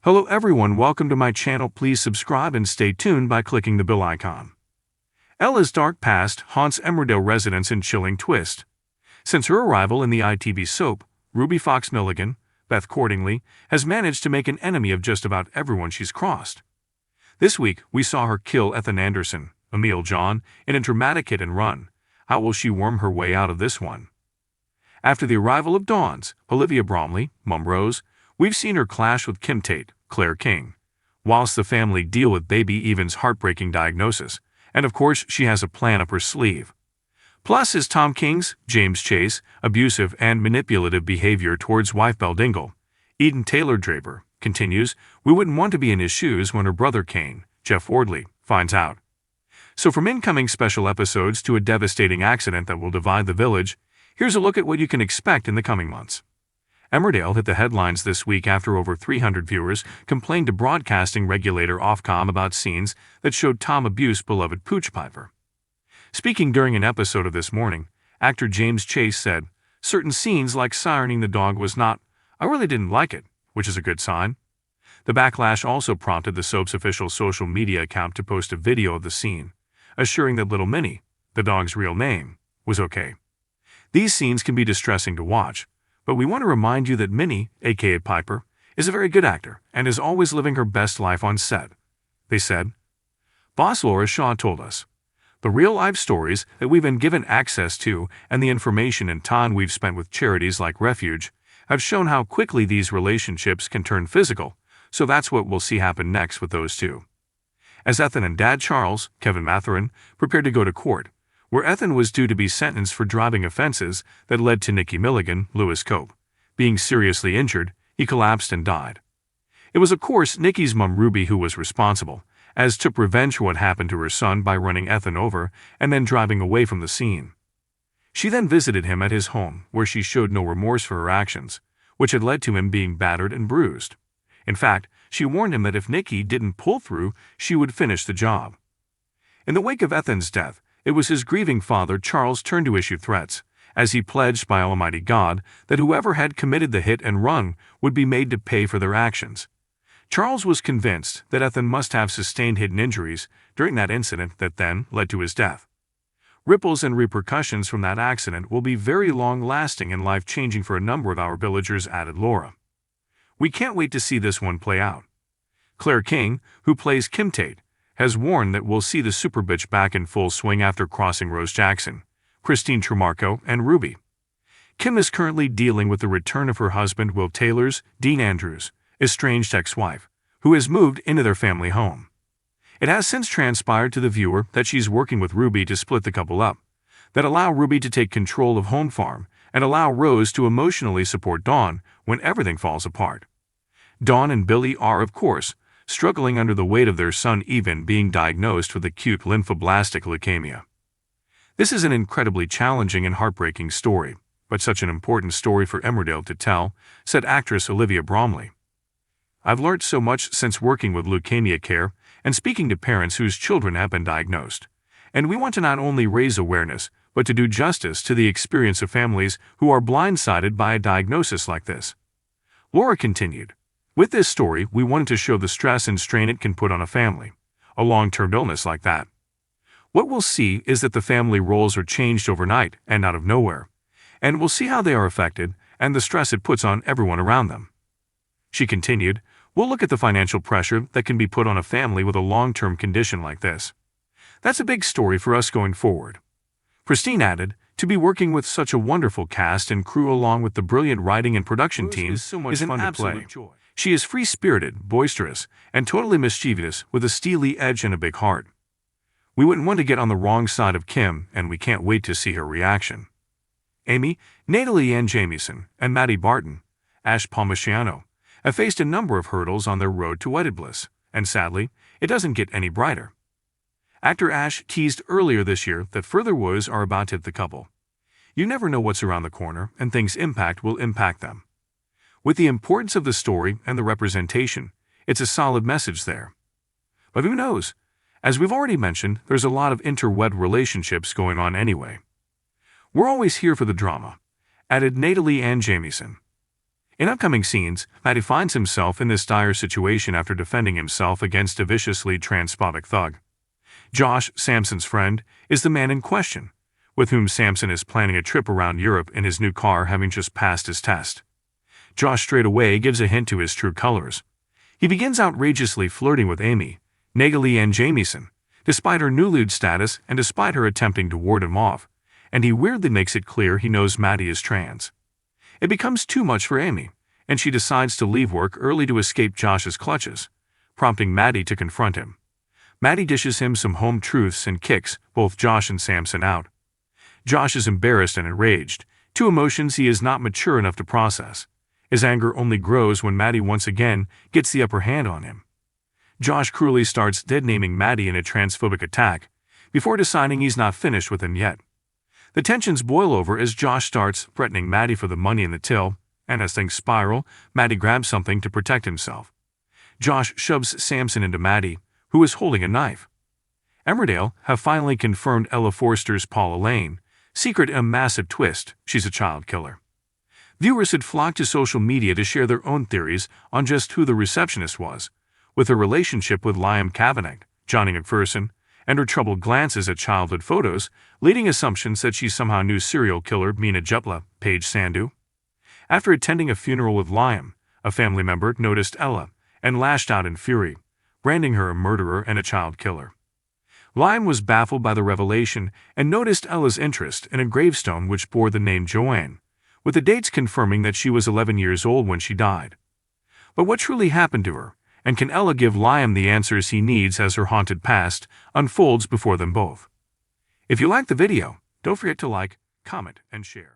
Hello everyone, welcome to my channel. Please subscribe and stay tuned by clicking the bell icon. Ella's dark past haunts Emmerdale residents in chilling twist. Since her arrival in the ITV soap, Ruby Fox Milligan, Beth Cordingley, has managed to make an enemy of just about everyone she's crossed. This week, we saw her kill Ethan Anderson, Emil John, in a dramatic hit and run. How will she worm her way out of this one? After the arrival of Dawn's, Olivia Bromley, Mum Rose, we've seen her clash with Kim Tate, Claire King, whilst the family deal with baby Evan's heartbreaking diagnosis, and of course she has a plan up her sleeve. Plus is Tom King's, James Chase, abusive and manipulative behavior towards wife Belle Dingle. Eden Taylor Draper continues, we wouldn't want to be in his shoes when her brother Kane, Jeff Wardley, finds out. So from incoming special episodes to a devastating accident that will divide the village, here's a look at what you can expect in the coming months. Emmerdale hit the headlines this week after over 300 viewers complained to broadcasting regulator Ofcom about scenes that showed Tom abuse beloved Pooch Piper. Speaking during an episode of This Morning, actor James Chase said, certain scenes like sirening the dog was not, I really didn't like it, which is a good sign. The backlash also prompted the soap's official social media account to post a video of the scene, assuring that little Minnie, the dog's real name, was okay. These scenes can be distressing to watch, but we want to remind you that Minnie, aka Piper, is a very good actor and is always living her best life on set. They said. Boss Laura Shaw told us, the real-life stories that we've been given access to and the information and time we've spent with charities like Refuge have shown how quickly these relationships can turn physical, so that's what we'll see happen next with those two. As Ethan and Dad Charles, Kevin Mathurin, prepared to go to court, where Ethan was due to be sentenced for driving offenses that led to Nicky Milligan, Lewis Cope, being seriously injured, he collapsed and died. It was of course Nicky's mum Ruby who was responsible, as took revenge for what happened to her son by running Ethan over and then driving away from the scene. She then visited him at his home, where she showed no remorse for her actions, which had led to him being battered and bruised. In fact, she warned him that if Nicky didn't pull through, she would finish the job. In the wake of Ethan's death, it was his grieving father Charles turned to issue threats, as he pledged by Almighty God that whoever had committed the hit and run would be made to pay for their actions. Charles was convinced that Ethan must have sustained hidden injuries during that incident that then led to his death. Ripples and repercussions from that accident will be very long-lasting and life-changing for a number of our villagers, added Laura. We can't wait to see this one play out. Claire King, who plays Kim Tate, has warned that we'll see the super bitch back in full swing after crossing Rose Jackson, Christine Tremarco, and Ruby. Kim is currently dealing with the return of her husband Will Taylor's, Dean Andrews, estranged ex-wife, who has moved into their family home. It has since transpired to the viewer that she's working with Ruby to split the couple up, that allow Ruby to take control of Home Farm and allow Rose to emotionally support Dawn when everything falls apart. Dawn and Billy are, of course, struggling under the weight of their son Evan being diagnosed with acute lymphoblastic leukemia. This is an incredibly challenging and heartbreaking story, but such an important story for Emmerdale to tell, said actress Olivia Bromley. I've learned so much since working with leukemia care and speaking to parents whose children have been diagnosed, and we want to not only raise awareness, but to do justice to the experience of families who are blindsided by a diagnosis like this. Laura continued, with this story, we wanted to show the stress and strain it can put on a family, a long-term illness like that. What we'll see is that the family roles are changed overnight and out of nowhere, and we'll see how they are affected and the stress it puts on everyone around them. She continued, we'll look at the financial pressure that can be put on a family with a long-term condition like this. That's a big story for us going forward. Christine added, to be working with such a wonderful cast and crew along with the brilliant writing and production team is an absolute joy. She is free-spirited, boisterous, and totally mischievous with a steely edge and a big heart. We wouldn't want to get on the wrong side of Kim, and we can't wait to see her reaction. Amy, Natalie Ann Jamieson, and Maddie Barton, Ash Palmisciano, have faced a number of hurdles on their road to wedded bliss, and sadly, it doesn't get any brighter. Actor Ash teased earlier this year that further woes are about to hit the couple. You never know what's around the corner, and things will impact them. With the importance of the story and the representation, it's a solid message there. But who knows? As we've already mentioned, there's a lot of interwed relationships going on anyway. We're always here for the drama, added Natalie Ann Jamieson. In upcoming scenes, Maddie finds himself in this dire situation after defending himself against a viciously transphobic thug. Josh, Samson's friend, is the man in question, with whom Samson is planning a trip around Europe in his new car, having just passed his test. Josh straight away gives a hint to his true colors. He begins outrageously flirting with Amy, Nagely and Jamieson, despite her new lewd status and despite her attempting to ward him off, and he weirdly makes it clear he knows Maddie is trans. It becomes too much for Amy, and she decides to leave work early to escape Josh's clutches, prompting Maddie to confront him. Maddie dishes him some home truths and kicks both Josh and Samson out. Josh is embarrassed and enraged, two emotions he is not mature enough to process. His anger only grows when Maddie once again gets the upper hand on him. Josh cruelly starts dead-naming Maddie in a transphobic attack, before deciding he's not finished with him yet. The tensions boil over as Josh starts threatening Maddie for the money in the till, and as things spiral, Maddie grabs something to protect himself. Josh shoves Samson into Maddie, who is holding a knife. Emmerdale have finally confirmed Ella Forster's Paula Lane secret a massive twist: she's a child killer. Viewers had flocked to social media to share their own theories on just who the receptionist was, with her relationship with Liam Kavanagh, Johnny McPherson, and her troubled glances at childhood photos, leading assumptions that she somehow knew serial killer Meena Jutla, Paige Sandhu. After attending a funeral with Liam, a family member noticed Ella and lashed out in fury, branding her a murderer and a child killer. Liam was baffled by the revelation and noticed Ella's interest in a gravestone which bore the name Joanne, with the dates confirming that she was 11 years old when she died. But what truly happened to her, and can Ella give Liam the answers he needs as her haunted past unfolds before them both? If you liked the video, don't forget to like, comment, and share.